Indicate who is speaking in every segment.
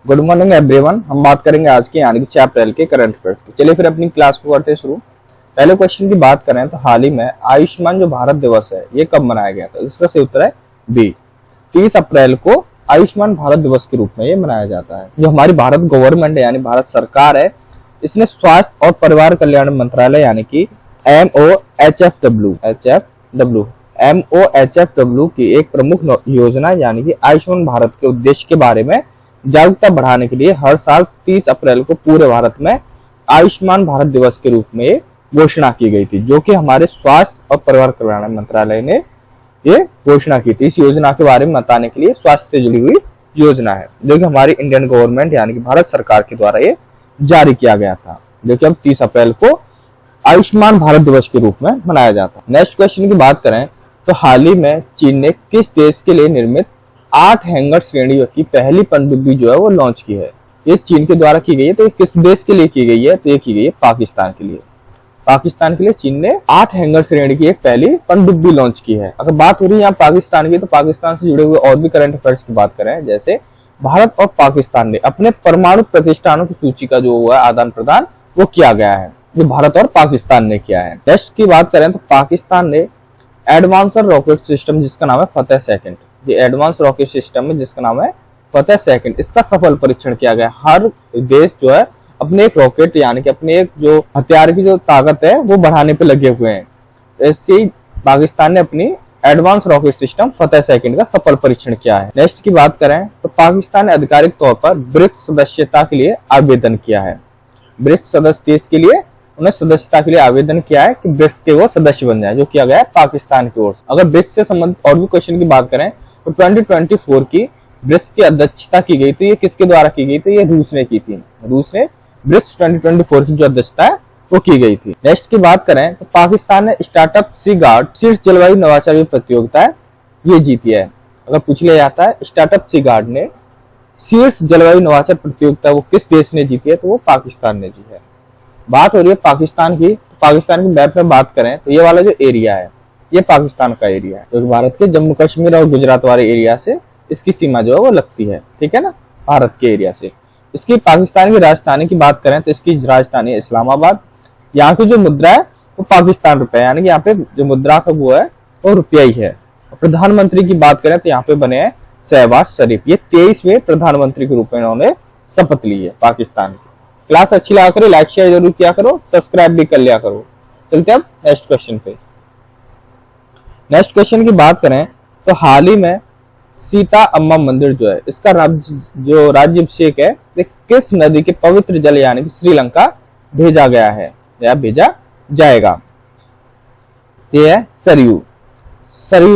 Speaker 1: Good morning everyone. हम बात करेंगे आज के यानी कि 6 अप्रैल के करंट अफेयर्स की। चलिए फिर अपनी क्लास को करते हैं शुरू। पहले क्वेश्चन की बात करें तो हाल ही में आयुष्मान जो भारत दिवस है ये कब मनाया गया था? इसका सही उत्तर है बी, 30 अप्रैल को आयुष्मान भारत दिवस के रूप में ये मनाया जाता है। जो हमारी भारत गवर्नमेंट है यानी भारत सरकार है, इसने स्वास्थ्य और परिवार कल्याण मंत्रालय यानी कि MOHFW की एक प्रमुख योजना यानी कि आयुष्मान भारत के उद्देश्य के बारे में जागरूकता बढ़ाने के लिए हर साल 30 अप्रैल को पूरे भारत में आयुष्मान भारत दिवस के रूप में घोषणा की गई थी, जो कि हमारे स्वास्थ्य और परिवार कल्याण मंत्रालय ने ये घोषणा की थी। इस योजना के बारे में बताने के लिए स्वास्थ्य से जुड़ी हुई योजना है, जो कि हमारी इंडियन गवर्नमेंट यानी कि भारत सरकार के द्वारा ये जारी किया गया था, जो कि अब 30 अप्रैल को आयुष्मान भारत दिवस के रूप में मनाया जाता है। नेक्स्ट क्वेश्चन की बात करें तो हाल ही में चीन ने किस देश के लिए निर्मित 8 हैंगर श्रेणियों की पहली पनडुब्बी जो है वो लॉन्च की है? ये चीन के द्वारा की गई है, तो ये किस देश के लिए की गई है? तो ये की गई है पाकिस्तान के लिए। पाकिस्तान के लिए चीन ने 8 हैंगर श्रेणी की एक पहली पनडुब्बी लॉन्च की है। अगर बात हो रही है यहाँ पाकिस्तान की, तो पाकिस्तान से जुड़े हुए और भी करंट अफेयर्स की बात करें, जैसे भारत और पाकिस्तान ने अपने परमाणु प्रतिष्ठानों की सूची का जो हुआ आदान प्रदान वो किया गया है, जो भारत और पाकिस्तान ने किया है। नेक्स्ट की बात करें तो पाकिस्तान ने एडवांसर रॉकेट सिस्टम जिसका नाम है फतेह सेकंड, ये एडवांस रॉकेट सिस्टम है जिसका नाम है फतेह सेकंड, इसका सफल परीक्षण किया गया। हर देश जो है अपने एक रॉकेट यानी कि अपने एक जो हथियार की जो ताकत है वो बढ़ाने पे लगे हुए हैं। तो ऐसे ही पाकिस्तान ने अपनी एडवांस रॉकेट सिस्टम फतेह सेकंड का सफल परीक्षण किया है। नेक्स्ट की बात करें तो पाकिस्तान ने आधिकारिक तौर पर ब्रिक्स सदस्यता के लिए आवेदन किया है। ब्रिक्स सदस्य देश के लिए उन्हें सदस्यता के लिए आवेदन किया है कि ब्रिक्स के वो सदस्य बन जाए, जो किया गया है पाकिस्तान की ओर से। अगर ब्रिक्स से संबंधित और भी क्वेश्चन की बात करें तो 2024 की ब्रिक्स की अध्यक्षता की गई, तो ये किसके द्वारा की गई? तो ये रूस ने की थी। रूस ने ब्रिक्स 2024 की जो अध्यक्षता है वो की गई थी। नेक्स्ट की बात करें तो पाकिस्तान ने स्टार्टअप सी गार्ड शीर्ष जलवायु नवाचार प्रतियोगिता है ये जीती है। अगर पूछ लिया जाता है स्टार्टअप सी गार्ड ने शीर्ष जलवायु नवाचार प्रतियोगिता वो किस देश ने जीती है, तो वो पाकिस्तान ने जीती है। बात हो रही है पाकिस्तान की, तो पाकिस्तान की मैप में बात करें तो ये वाला जो एरिया है ये पाकिस्तान का एरिया है, जो भारत के जम्मू कश्मीर और गुजरात वाले एरिया से इसकी सीमा जो है वो लगती है, ठीक है ना, भारत के एरिया से। इसकी पाकिस्तान की राजधानी की बात करें तो इसकी राजधानी इस्लामाबाद। यहाँ की जो मुद्रा है वो पाकिस्तान रुपया, यानी कि यहाँ पे जो मुद्रा का वो है वो रुपया ही है। प्रधानमंत्री की बात करें तो यहाँ पे बने हैं शहबाज शरीफ, ये 23वें प्रधानमंत्री के रूप में इन्होंने शपथ ली है पाकिस्तान की। क्लास अच्छी लगा करो, लाइक शेयर जरूर किया करो, सब्सक्राइब भी कर लिया करो। चलते अब नेक्स्ट क्वेश्चन पे। नेक्स्ट क्वेश्चन की बात करें तो हाल ही में सीता अम्मा मंदिर जो है इसका राज्याभिषेक है किस नदी के पवित्र जल यानी कि श्रीलंका भेजा गया है या भेजा जाएगा? ये है सरयू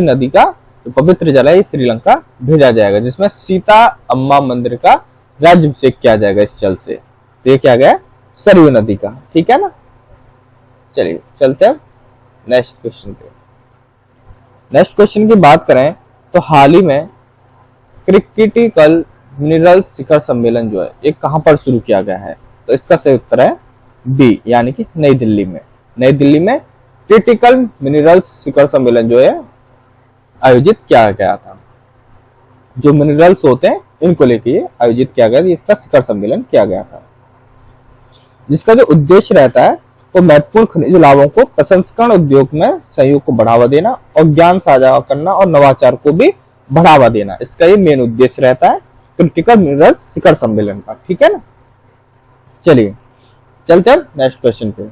Speaker 1: नदी का जो पवित्र जल है ये श्रीलंका भेजा जाएगा, जिसमें सीता अम्मा मंदिर का राज्याभिषेक किया जाएगा इस जल से। तो ये क्या गया? सरयू नदी का, ठीक है ना। चलिए चलते हैं नेक्स्ट क्वेश्चन पे। नेक्स्ट क्वेश्चन की बात करें तो हाल ही में क्रिटिकल मिनरल शिखर सम्मेलन जो है ये कहां पर शुरू किया गया है? तो इसका सही उत्तर है बी, यानी कि नई दिल्ली में। नई दिल्ली में क्रिटिकल मिनरल शिखर सम्मेलन जो है आयोजित किया गया था। जो मिनरल्स होते हैं इनको लेके आयोजित किया गया, इसका शिखर सम्मेलन किया गया था, जिसका जो उद्देश्य रहता है वो महत्वपूर्ण खनिज लाभों को प्रसंस्करण उद्योग में सहयोग को बढ़ावा देना और ज्ञान साझा करना और नवाचार को भी बढ़ावा देना, इसका ये मेन उद्देश्य रहता है क्रिटिकल मिनरल्स शिखर सम्मेलन का, ठीक है ना। चलिए चलते हैं नेक्स्ट क्वेश्चन पे।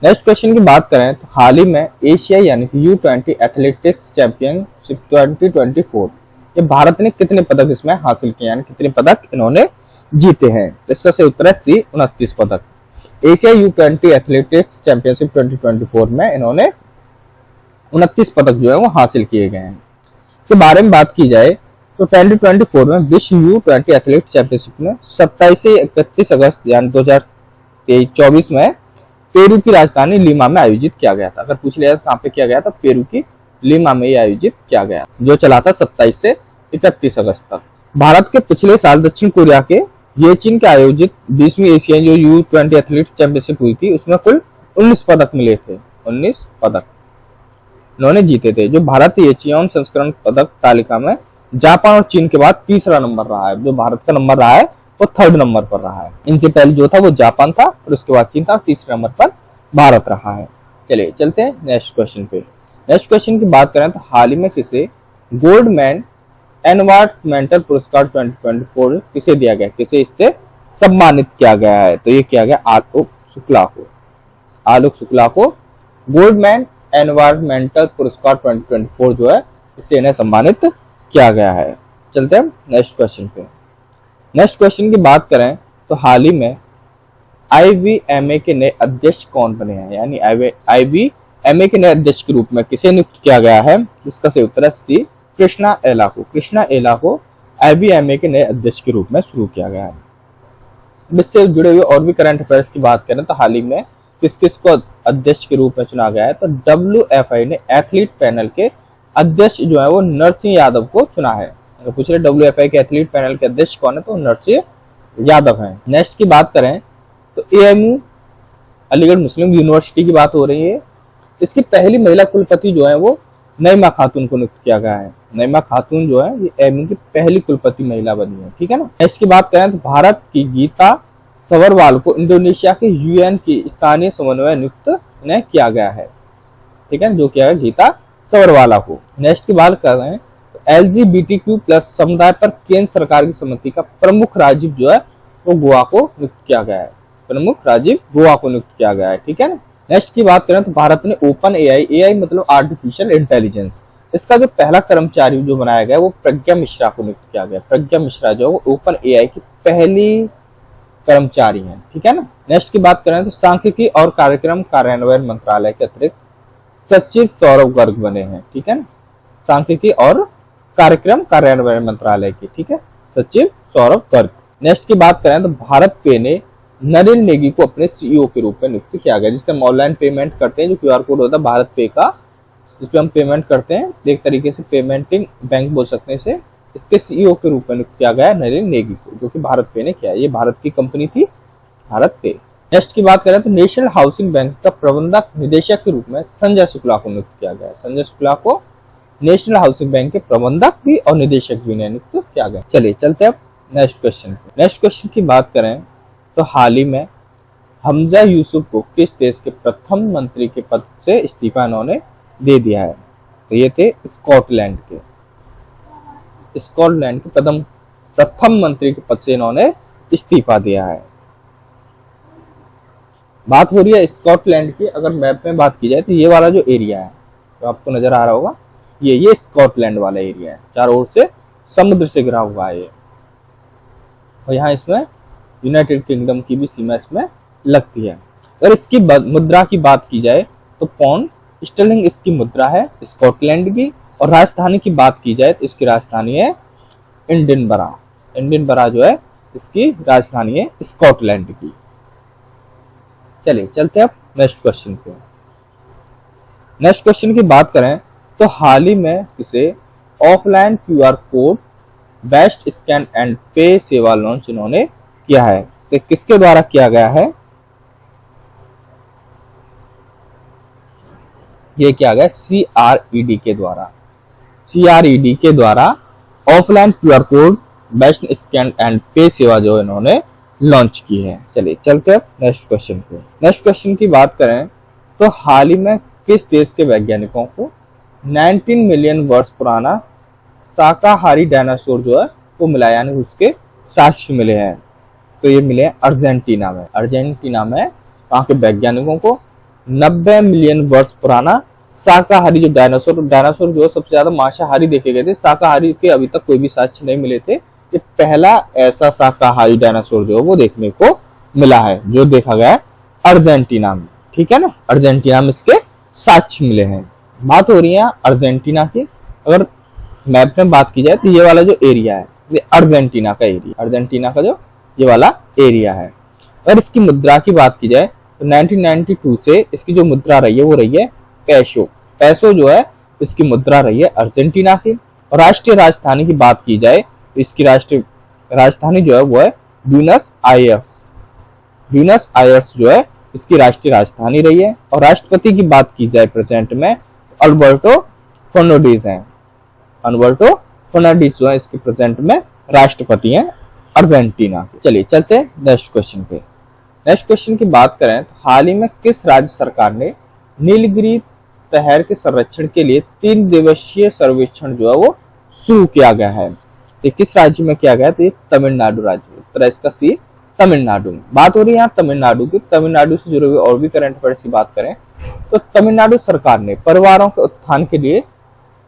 Speaker 1: नेक्स्ट क्वेश्चन की बात करें तो हाल ही में एशिया यानी कि U20 एथलेटिक्स चैंपियनशिप 2024 ये भारत ने कितने पदक इसमें हासिल किए, यानी कितने पदक इन्होंने जीते हैं? तो इसका सही उत्तर है सी, 29 पदक। एशिया U20 एथलेटिक्स चैंपियनशिप 2024 में इन्होंने 29 पदक जो है वो हासिल किए गए हैं। के बारे में बात की जाए तो 2024 में विश्व U20 एथलेट चैंपियनशिप में 27 से 31 अगस्त यानी 2024 में पेरू की राजधानी लीमा में आयोजित किया गया था। अगर पूछ लिया कहाँ पे किया गया था, पेरू की लीमा में ये आयोजित किया गया, जो चला था 27 से 31 अगस्त तक। भारत के पिछले साल दक्षिण कोरिया के येचिन के आयोजित 20वीं एशियाई जो U20 एथलीट चैंपियनशिप हुई थी उसमें कुल 19 पदक मिले थे। 19 पदक इन्होंने जीते थे, जो भारत येचियन संस्करण पदक तालिका में जापान और चीन के बाद तीसरा नंबर रहा है। जो भारत का नंबर रहा है वो 3rd नंबर पर रहा है। इनसे पहले जो था वो जापान था और उसके बाद चीन था, तीसरे नंबर पर भारत रहा है। चलिए चलते हैं नेक्स्ट क्वेश्चन पे। नेक्स्ट क्वेश्चन की बात करें तो हाल ही में किसे गोल्डमैन एनवायरमेंटल पुरस्कार 2024 किसे दिया गया, किसे इससे सम्मानित किया गया है? तो ये किया गया आलोक शुक्ला को। आलोक शुक्ला को गोल्डमैन एनवायरमेंटल पुरस्कार 2024 जो है इससे इन्हें सम्मानित किया गया है। चलते हैं नेक्स्ट क्वेश्चन पे। नेक्स्ट क्वेश्चन की बात करें तो हाल ही में IBMA के नए अध्यक्ष कौन बने हैं, यानी IBMA के नए अध्यक्ष के रूप में किसे नियुक्त किया गया है? इसका सही उत्तर है सी, कृष्णा एला को। कृष्णा एला को IBMA के नए अध्यक्ष के रूप में शुरू किया गया है। इससे जुड़े हुए और भी करंट अफेयर्स की बात करें तो हाल ही में किस किस को अध्यक्ष के रूप में चुना गया है? तो WFI ने एथलीट पैनल के अध्यक्ष जो है वो नरसिंह यादव को चुना है। अगर पूछ रहे WFI के एथलीट पैनल के अध्यक्ष कौन है तो नरसिंह यादव हैं। नेक्स्ट की बात करें तो AMU अलीगढ़ मुस्लिम यूनिवर्सिटी की बात हो रही है। इसकी पहली महिला कुलपति जो है वो नईमा खातून को नियुक्त किया गया है। नईमा खातून जो है ये AMU की पहली कुलपति महिला बनी है, ठीक है ना। नेक्स्ट की बात करें तो भारत की गीता सवरवाल को इंडोनेशिया के UN की स्थानीय समन्वय नियुक्त किया गया है, ठीक है, जो किया गया गीता सवरवाला को। नेक्स्ट की बात कर रहे हैं तो LGBTQ+ समुदाय पर केंद्र सरकार की समिति का प्रमुख राजीव जो है वो गोवा को नियुक्त किया गया है। प्रमुख राजीव गोवा को नियुक्त किया गया है, ठीक है ना। नेक्स्ट की बात करें तो भारत ने ओपन AI मतलब आर्टिफिशियल इंटेलिजेंस, इसका जो पहला कर्मचारी जो बनाया गया वो प्रज्ञा मिश्रा को नियुक्त किया गया। प्रज्ञा मिश्रा जो है ओपन AI की पहली कर्मचारी हैं, ठीक है ना। नेक्स्ट की बात करें तो सांख्यिकी और कार्यक्रम कार्यान्वयन मंत्रालय के अतिरिक्त सचिव सौरभ गर्ग बने हैं, ठीक है ना। सांख्यिकी और कार्यक्रम कार्यान्वयन मंत्रालय के, ठीक है, सचिव सौरभ गर्ग। नेक्स्ट की बात करें तो भारत पे ने नरेंद्र नेगी को अपने CEO के रूप में नियुक्त किया गया। जिससे हम ऑनलाइन पेमेंट करते हैं, जो QR कोड होता है भारत पे का, जिसपे हम पेमेंट करते हैं, एक तरीके से पेमेंटिंग बैंक बोल सकते हैं इसे, इसके CEO के रूप में नियुक्त किया गया नरेंद्र नेगी को, जो कि भारत पे ने किया है। ये भारत की कंपनी थी, भारत पे। नेक्स्ट की बात करें तो नेशनल हाउसिंग बैंक का प्रबंधक निदेशक के रूप में संजय शुक्ला को नियुक्त किया गया। संजय शुक्ला को नेशनल हाउसिंग बैंक के प्रबंधक भी और निदेशक भी नियुक्त किया गया। चलिए चलते हैं नेक्स्ट क्वेश्चन पे। नेक्स्ट क्वेश्चन की बात करें तो हाल ही में हमजा यूसुफ को किस देश के प्रथम मंत्री के पद से इस्तीफा इन्होंने दे दिया है? तो ये थे स्कॉटलैंड के। स्कॉटलैंड के प्रथम मंत्री के पद से इन्होंने इस्तीफा दिया है। बात हो रही है स्कॉटलैंड की। अगर मैप में बात की जाए तो ये वाला जो एरिया है तो आपको नजर आ रहा होगा, ये स्कॉटलैंड वाला एरिया है। चारों ओर से समुद्र से घिरा हुआ है ये, और यहाँ इसमें यूनाइटेड किंगडम की भी सीमा इसमें लगती है। अगर इसकी मुद्रा की बात की जाए तो पाउंड स्टर्लिंग इसकी मुद्रा है स्कॉटलैंड की। और राजधानी की बात की जाए तो इसकी राजधानी है एडिनबरा। एडिनबरा जो है इसकी राजधानी है स्कॉटलैंड की। चलिए चलते हैं नेक्स्ट क्वेश्चन पे। नेक्स्ट क्वेश्चन की बात करें तो हाल ही में किसे offline QR code best scan and पे सेवा लॉन्च इन्होंने किया है? तो किसके द्वारा किया गया है? ये किया गया CRED के द्वारा। CRED के द्वारा offline QR code best scan and पे सेवा जो इन्होंने लॉन्च की है। चलिए चलते हैं नेक्स्ट क्वेश्चन पे। नेक्स्ट क्वेश्चन की बात करें तो हाल ही में किस देश के वैज्ञानिकों को 19 मिलियन वर्ष पुराना शाकाहारी डायनासोर जो है वो मिला, यानी उसके साक्ष्य मिले हैं? तो ये मिले अर्जेंटीना में। अर्जेंटीना में वहां के वैज्ञानिकों को 90 मिलियन वर्ष पुराना शाकाहारी जो डायनासोर जो सबसे ज्यादा मांसाहारी देखे गए थे, शाकाहारी के अभी तक कोई भी साक्ष्य नहीं मिले थे। ये पहला ऐसा शाकाहारी डायनासोर जो है वो देखने को मिला है, जो देखा गया है अर्जेंटीना में, ठीक है ना। अर्जेंटीना में इसके साक्ष्य मिले हैं। बात हो रही है अर्जेंटीना की। अगर मैप में बात की जाए तो ये वाला जो एरिया है ये अर्जेंटीना का एरिया, अर्जेंटीना का जो ये वाला एरिया है। अगर इसकी मुद्रा की बात की जाए तो 1992 से इसकी जो मुद्रा रही है वो रही है पैसो। पैसो जो है इसकी मुद्रा रही है अर्जेंटीना की। और राष्ट्रीय राजधानी की बात की जाए तो इसकी राष्ट्रीय राजधानी जो है वो है ब्यूनस आयर्स। ब्यूनस आयर्स जो है इसकी राष्ट्रीय राजधानी रही है। और राष्ट्रपति की बात की जाए प्रेजेंट में अल्बर्टो फर्नांडिस हैं। अल्बर्टो फर्नांडिस इसके प्रेजेंट में राष्ट्रपति हैं अर्जेंटीना के। चलिए चलते हैं नेक्स्ट क्वेश्चन पे। नेक्स्ट क्वेश्चन की बात करें तो हाल ही में किस राज्य सरकार ने नीलगिरी शहर के संरक्षण के लिए 3 दिवसीय सर्वेक्षण जो है वो शुरू किया गया है। तो किस राज्य में किया गया? तो ये तमिलनाडु राज्य में। उत्तर इसका सी तमिलनाडु में। बात हो रही है यहाँ तमिलनाडु की। तमिलनाडु से जुड़े हुए और भी करंट अफेयर्स की बात करें तो तमिलनाडु सरकार ने परिवारों के उत्थान के लिए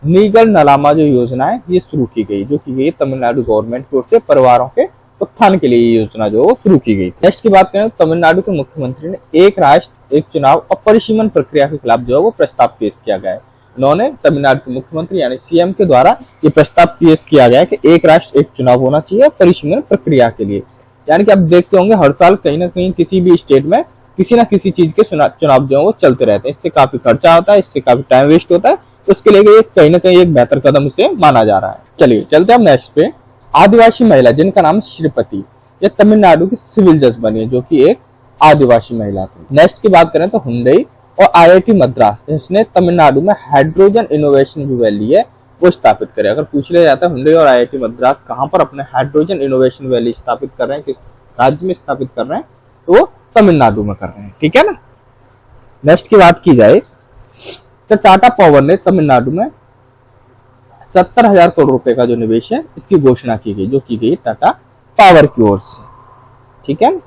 Speaker 1: नीगल नलामा जो योजना है ये शुरू की गई, जो की गई तमिलनाडु गवर्नमेंट की ओर से परिवारों के उत्थान के लिए ये योजना जो शुरू की गई। नेक्स्ट की बात करें तो तमिलनाडु के मुख्यमंत्री ने एक राष्ट्र एक चुनाव और परिसीमन प्रक्रिया के खिलाफ जो है वो प्रस्ताव पेश किया गया है। उन्होंने तमिलनाडु के मुख्यमंत्री यानी सीएम के द्वारा ये प्रस्ताव पेश किया गया है कि एक राष्ट्र एक चुनाव होना चाहिए परिसीमन प्रक्रिया के लिए। यानी कि आप देखते होंगे हर साल कहीं ना कहीं किसी भी स्टेट में किसी ना किसी चीज के चुनाव जो है वो चलते रहते हैं। इससे काफी खर्चा होता है, इससे काफी टाइम वेस्ट होता है, तो उसके लिए कहीं ना कहीं एक बेहतर कदम इसे माना जा रहा है। चलिए चलते हैं नेक्स्ट पे। आदिवासी महिला जिनका नाम श्रीपति, ये तमिलनाडु की सिविल जज बनी है, जो कि एक आदिवासी महिला थी। नेक्स्ट की बात करें तो हुंडई और आईआईटी मद्रास इसने तमिलनाडु में हाइड्रोजन इनोवेशन जो वैली है वो स्थापित करे। अगर पूछ लिया जाता है हुंडई और आईआईटी मद्रास कहां पर अपने हाइड्रोजन इनोवेशन वैली स्थापित कर रहे हैं, किस राज्य में स्थापित कर रहे हैं, तो वो तमिलनाडु में कर रहे हैं। ठीक है ना। नेक्स्ट की बात की जाए तो टाटा पावर ने तमिलनाडु में 70,000 करोड़ रुपए का जो निवेश है इसकी घोषणा की गई, जो की गई टाटा पावर की ओर से। ठीक है।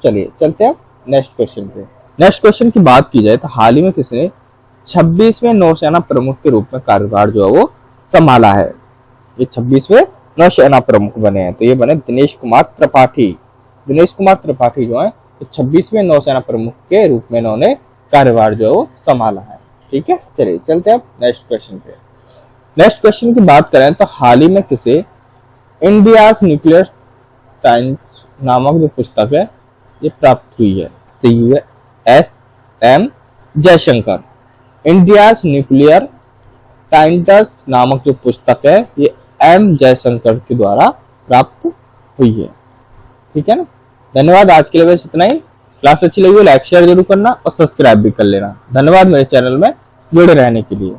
Speaker 1: चलिए चलते हैं नेक्स्ट क्वेश्चन पे। नेक्स्ट क्वेश्चन की बात की जाए तो हाल ही में किसने 26वें नौसेना प्रमुख के रूप में कार्यभार जो है वो संभाला है? ये 26वें नौसेना प्रमुख बने हैं, तो ये बने दिनेश कुमार त्रिपाठी। दिनेश कुमार त्रिपाठी जो है 26वें नौसेना प्रमुख के रूप में इन्होंने कार्यभार जो है वो संभाला है। ठीक है। चलिए चलते हैं नेक्स्ट क्वेश्चन पे। नेक्स्ट क्वेश्चन की बात करें तो हाल ही में किसे इंडियाज न्यूक्लियर साइंस नामक जो पुस्तक है ये प्राप्त हुई है? CUSM Jaishankar. India's nuclear science नामक जो पुस्तक है ये M जयशंकर के द्वारा प्राप्त हुई है। ठीक है ना। धन्यवाद। आज के लिए बस इतना ही। क्लास अच्छी लगी हो लाइक शेयर जरूर करना और सब्सक्राइब भी कर लेना। धन्यवाद मेरे चैनल में जुड़े रहने के लिए।